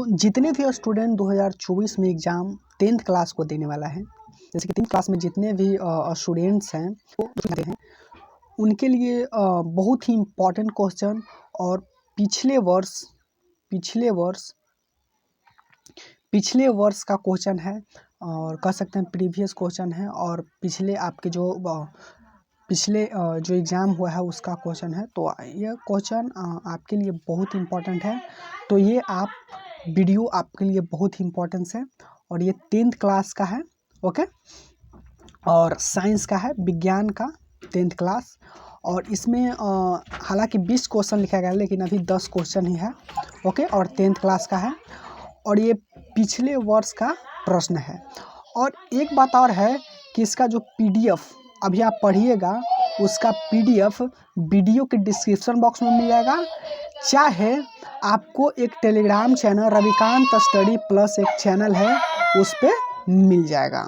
तो जितने भी स्टूडेंट 2024 में एग्ज़ाम 10th क्लास को देने वाला है, जैसे कि 10th क्लास में जितने भी स्टूडेंट्स हैं वो हैं, उनके लिए बहुत ही इम्पॉर्टेंट क्वेश्चन और पिछले वर्ष का क्वेश्चन है और कह सकते हैं प्रीवियस क्वेश्चन है और पिछले आपके जो एग्ज़ाम हुआ है उसका क्वेश्चन है। तो यह क्वेश्चन आपके लिए बहुत इम्पोर्टेंट है। तो ये वीडियो आपके लिए बहुत ही इम्पोर्टेंस है और ये 10th क्लास का है, ओके, और साइंस का है, विज्ञान का 10th क्लास। और इसमें हालांकि 20 क्वेश्चन लिखा गया है लेकिन अभी 10 क्वेश्चन ही है, ओके, और 10th क्लास का है और ये पिछले वर्ष का प्रश्न है। और एक बात और है कि इसका जो PDF अभी आप पढ़िएगा उसका PDF वीडियो के डिस्क्रिप्शन बॉक्स में मिल जाएगा, चाहे आपको एक Telegram channel Ravikant study plus एक चैनल है उस पर मिल जाएगा।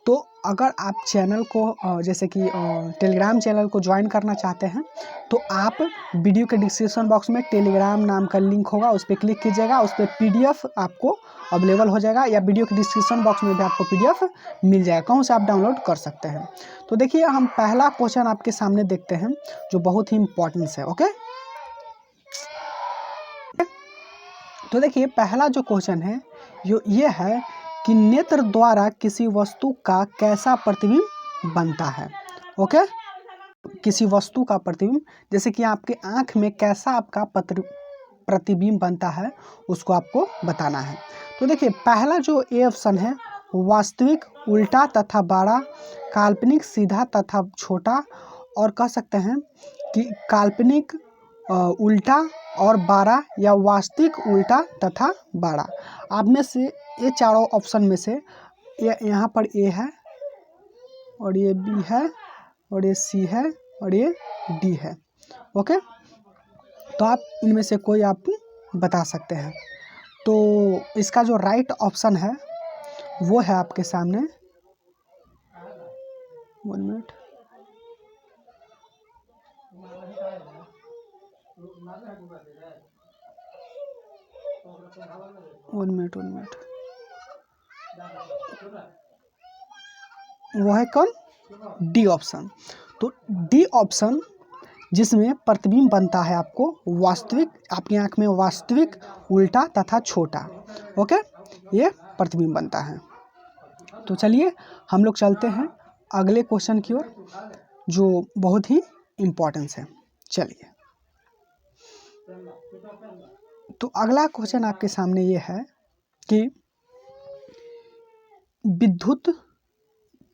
तो अगर आप चैनल को जैसे कि टेलीग्राम चैनल को ज्वाइन करना चाहते हैं तो आप वीडियो के डिस्क्रिप्शन बॉक्स में टेलीग्राम नाम का लिंक होगा, उस पर क्लिक कीजिएगा, उस पर PDF आपको अवेलेबल हो जाएगा या वीडियो के डिस्क्रिप्शन बॉक्स में भी आपको PDF मिल जाएगा, कहीं से आप डाउनलोड कर सकते हैं। तो देखिए हम पहला क्वेश्चन आपके सामने देखते हैं जो बहुत ही इम्पोर्टेंस है, ओके। तो देखिए पहला जो क्वेश्चन है ये है कि नेत्र द्वारा किसी वस्तु का कैसा प्रतिबिंब बनता है, ओके। किसी वस्तु का प्रतिबिंब, जैसे कि आपके आँख में कैसा आपका प्रतिबिंब बनता है उसको आपको बताना है। तो देखिए पहला जो ए ऑप्शन है, वास्तविक, उल्टा तथा बड़ा, काल्पनिक, सीधा तथा छोटा, और कह सकते हैं कि काल्पनिक, उल्टा और बड़ा, या वास्तविक, उल्टा तथा बड़ा। आप में से ये चारों ऑप्शन में से यहाँ पर ए है और ये बी है और ये सी है और ये डी है, ओके। तो आप इनमें से कोई आप बता सकते हैं। तो इसका जो राइट ऑप्शन है वो है आपके सामने, 1 मिनट, वो है कौन, डी ऑप्शन। तो डी ऑप्शन जिसमें प्रतिबिंब बनता है आपको वास्तविक, आपकी आंख में वास्तविक, उल्टा तथा छोटा, ओके, ये प्रतिबिंब बनता है। तो चलिए हम लोग चलते हैं अगले क्वेश्चन की ओर जो बहुत ही इम्पोर्टेंस है। चलिए, तो अगला क्वेश्चन आपके सामने ये है कि विद्युत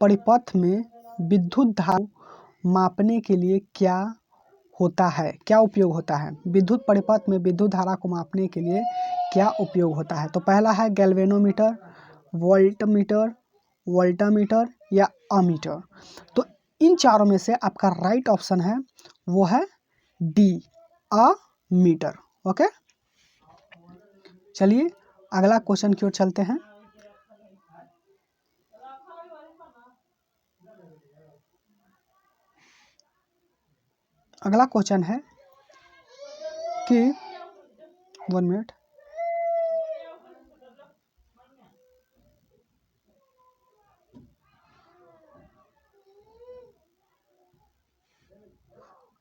परिपथ में विद्युत धारा मापने के लिए क्या होता है, क्या उपयोग होता है। विद्युत परिपथ में विद्युत धारा को मापने के लिए क्या उपयोग होता है। तो पहला है गैल्वेनोमीटर, वोल्टमीटर, वोल्टामीटर या अमीटर। तो इन चारों में से आपका राइट ऑप्शन है वो है डी, अमीटर, ओके। चलिए अगला क्वेश्चन की ओर चलते हैं। अगला क्वेश्चन है कि 1 मिनट,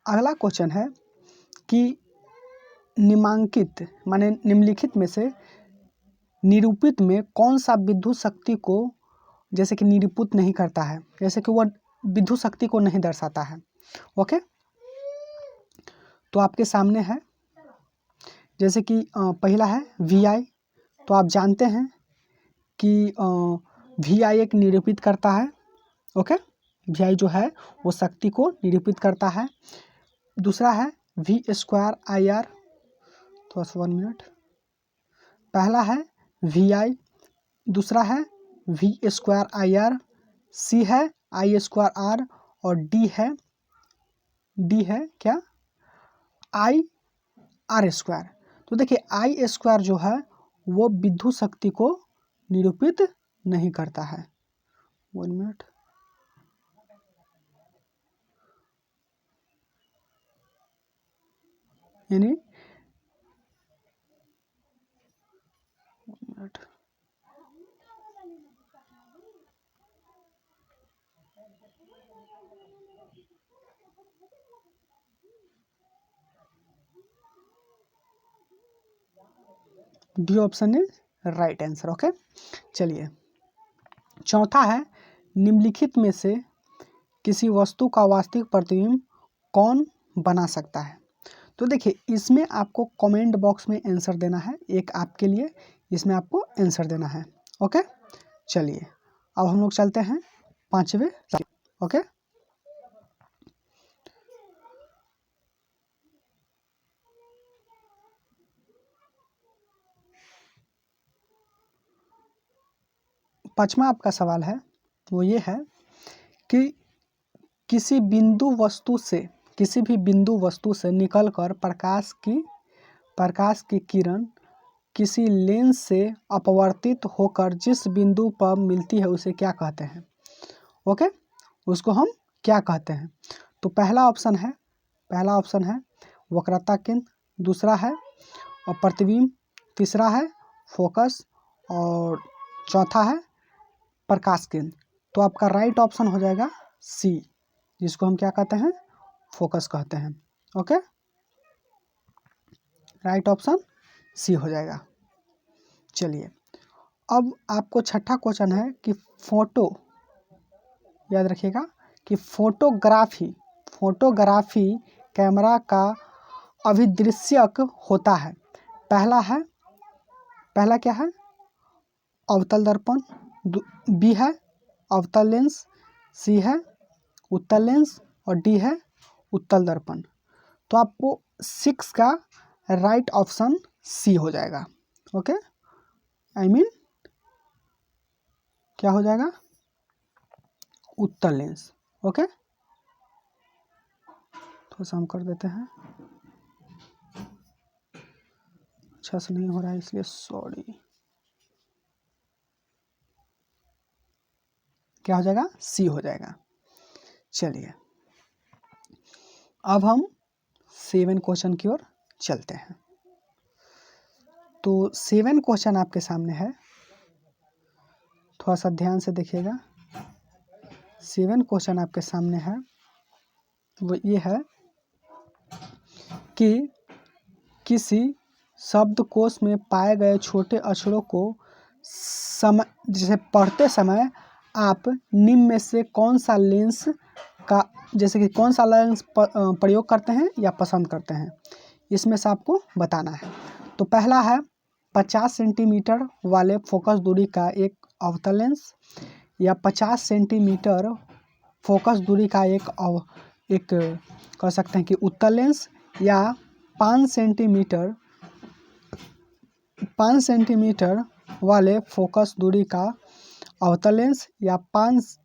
अगला क्वेश्चन है कि निम्नलिखित में से निरूपित में कौन सा विद्युत शक्ति को जैसे कि निरूपित नहीं करता है, जैसे कि वह विद्युत शक्ति को नहीं दर्शाता है, ओके। तो आपके सामने है जैसे कि पहला है VI। तो आप जानते हैं कि VI एक निरूपित करता है, ओके। VI जो है वो शक्ति को निरूपित करता है। दूसरा है V²IR। तो 1 मिनट, पहला है VI, दूसरा है V²IR, C है I²R और D है क्या, IR²। तो देखिए I² जो है वो विद्युत शक्ति को निरूपित नहीं करता है। 1 मिनट, यानी minute. D option is right answer. Okay, चलिए चौथा है, निम्नलिखित में से किसी वस्तु का वास्तविक प्रतिबिंब कौन बना सकता है। तो देखिए इसमें आपको कमेंट बॉक्स में आंसर देना है, एक आपके लिए इसमें आपको आंसर देना है। ओके, चलिए अब हम लोग चलते हैं पांचवें। ओके, पांचवा आपका सवाल है वो ये है कि किसी भी बिंदु वस्तु से निकलकर प्रकाश की किरण किसी लेंस से अपवर्तित होकर जिस बिंदु पर मिलती है उसे क्या कहते हैं। ओके, उसको हम क्या कहते हैं। तो पहला ऑप्शन है वक्रता केंद्र, दूसरा है प्रतिबिंब, तीसरा है फोकस और चौथा है प्रकाश केंद्र। तो आपका राइट ऑप्शन हो जाएगा सी, जिसको हम क्या कहते हैं, फोकस कहते हैं। ओके, राइट ऑप्शन सी हो जाएगा। चलिए अब आपको छठा क्वेश्चन है कि याद रखिएगा कि फोटोग्राफी कैमरा का अभिदृश्यक होता है। पहला क्या है, अवतल दर्पण, बी है अवतल लेंस, सी है उत्तल लेंस और डी है उत्तल दर्पण। तो आपको 6 का राइट ऑप्शन सी हो जाएगा। ओके, क्या हो जाएगा, उत्तल लेंस। ओके, थोड़ा सा हम कर देते हैं, अच्छा से नहीं हो रहा है इसलिए सॉरी। क्या हो जाएगा, सी हो जाएगा। चलिए अब हम 7 क्वेश्चन की ओर चलते हैं। तो 7 क्वेश्चन आपके सामने है, थोड़ा सा ध्यान से देखिएगा। 7 क्वेश्चन आपके सामने है वो ये है कि किसी शब्दकोश में पाए गए छोटे अक्षरों को जैसे पढ़ते समय आप निम्न में से कौन सा लेंस प्रयोग करते हैं या पसंद करते हैं, इसमें से आपको बताना है। तो पहला है 50 सेंटीमीटर वाले फोकस दूरी का एक अवतल लेंस, या 50 सेंटीमीटर फोकस दूरी का एक कह सकते हैं कि उत्तल लेंस, या 5 सेंटीमीटर वाले फोकस दूरी का अवतल लेंस, या 5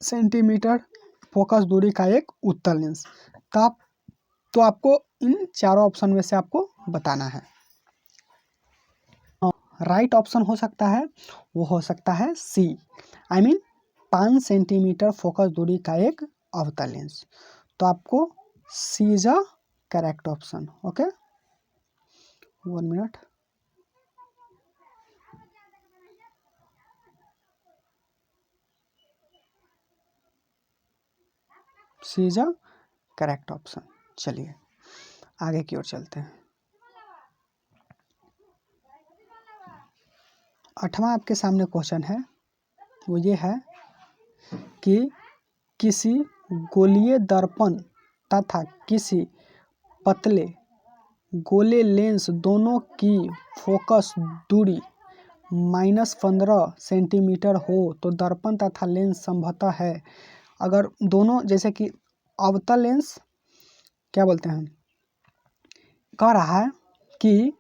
सेंटीमीटर फोकस दूरी का एक उत्तल लेंस। तो आपको इन चारों ऑप्शन में से आपको बताना है। राइट ऑप्शन हो सकता है वो हो सकता है सी, 5 सेंटीमीटर फोकस दूरी का एक अवतल लेंस। तो आपको C is a correct option. Okay, 1 minute. C is a correct option. चलिए आगे की ओर चलते हैं। 8वां आपके सामने क्वेश्चन है वो ये है कि किसी गोलीय दर्पण तथा किसी पतले गोले लेंस दोनों की फोकस दूरी -15 सेंटीमीटर हो तो दर्पण तथा लेंस संभवतः है। अगर दोनों, जैसे कि अवतल लेंस क्या बोलते हैं, कह रहा है कि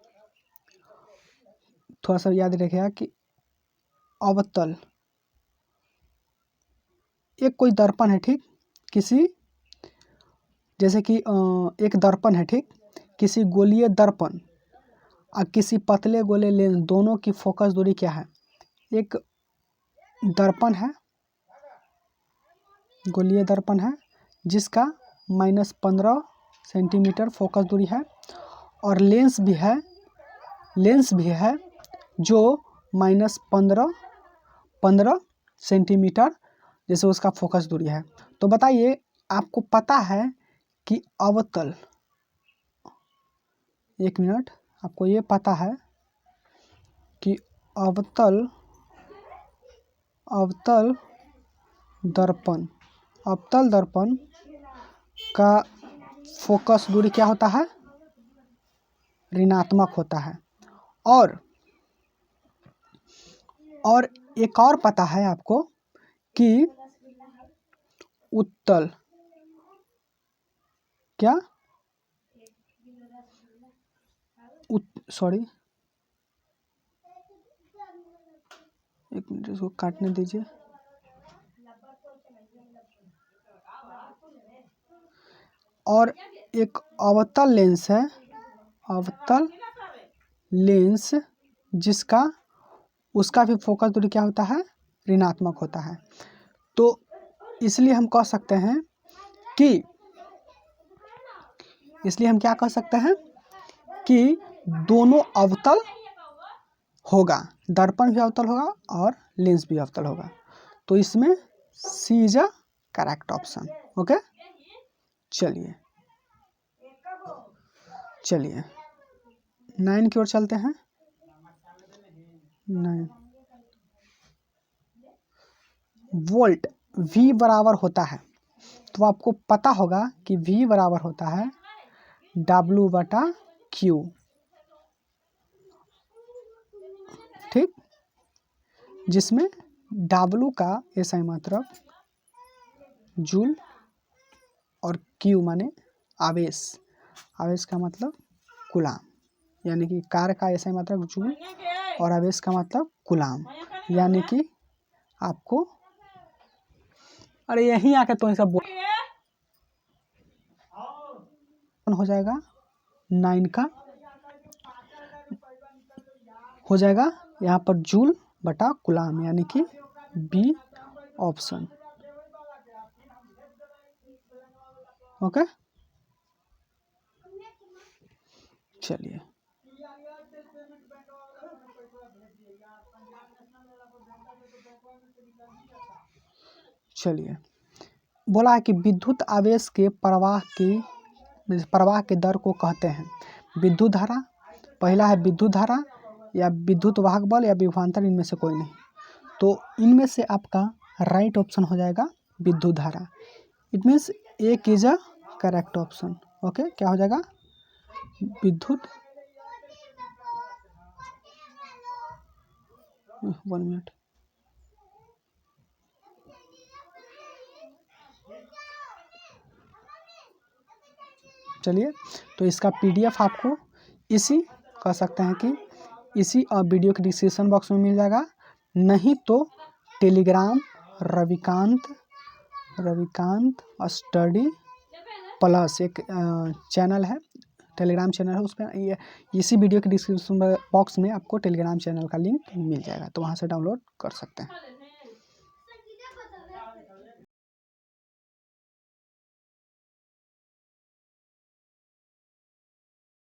थोड़ा सा याद रखिएगा कि अवतल एक कोई दर्पण है, ठीक, किसी जैसे कि एक दर्पण है, ठीक, किसी गोलीय दर्पण और किसी पतले गोले लेंस दोनों की फोकस दूरी क्या है। एक दर्पण है, गोलीय दर्पण है जिसका -15 सेंटीमीटर फोकस दूरी है, और लेंस भी है जो माइनस 15 सेंटीमीटर जैसे उसका फोकस दूरी है। तो बताइए आपको पता है कि अवतल, एक मिनट, आपको ये पता है कि अवतल दर्पण का फोकस दूरी क्या होता है? ऋणात्मक होता है। और एक और पता है आपको कि उत्तल, क्या सॉरी एक मिनट, इसको काटने दीजिए। और एक अवतल लेंस है, अवतल लेंस, जिसका उसका भी फोकस दूरी क्या होता है? ऋणात्मक होता है। तो इसलिए हम कह सकते हैं कि, इसलिए हम क्या कह सकते हैं कि दोनों अवतल होगा, दर्पण भी अवतल होगा और लेंस भी अवतल होगा। तो इसमें C is a correct option. Okay, चलिए 9 की ओर चलते हैं। 9 वोल्ट V बराबर होता है, तो आपको पता होगा कि V बराबर होता है W/Q, ठीक, जिसमें W का SI मात्रक, जूल, और Q माने आवेश, आवेश का मतलब कूलाम, यानी कि कार्य का SI मात्रक जूल और आवेश का मतलब कूलाम, यानी कि आपको, अरे यहीं आके तो सब हो जाएगा 9 का हो जाएगा यहाँ पर जूल बटा कूलाम, यानी कि बी ऑप्शन। ओके, चलिए बोला है कि विद्युत आवेश के प्रवाह के दर को कहते हैं विद्युत धारा। पहला है विद्युत धारा या विद्युत वाहक बल या विभवांतर, इनमें से कोई नहीं। तो इनमें से आपका राइट ऑप्शन हो जाएगा विद्युत धारा। इट मीन्स एक is a correct option. Okay, क्या हो जाएगा? विद्युत, 1 मिनट, चलिए, तो इसका PDF आपको इसी कह सकते हैं कि इसी वीडियो के डिस्क्रिप्शन बॉक्स में मिल जाएगा, नहीं तो टेलीग्राम रविकांत स्टडी प्लस एक चैनल है, टेलीग्राम चैनल है, उस पर इसी वीडियो के डिस्क्रिप्शन बॉक्स में आपको टेलीग्राम चैनल का लिंक मिल जाएगा, तो वहाँ से डाउनलोड कर सकते हैं।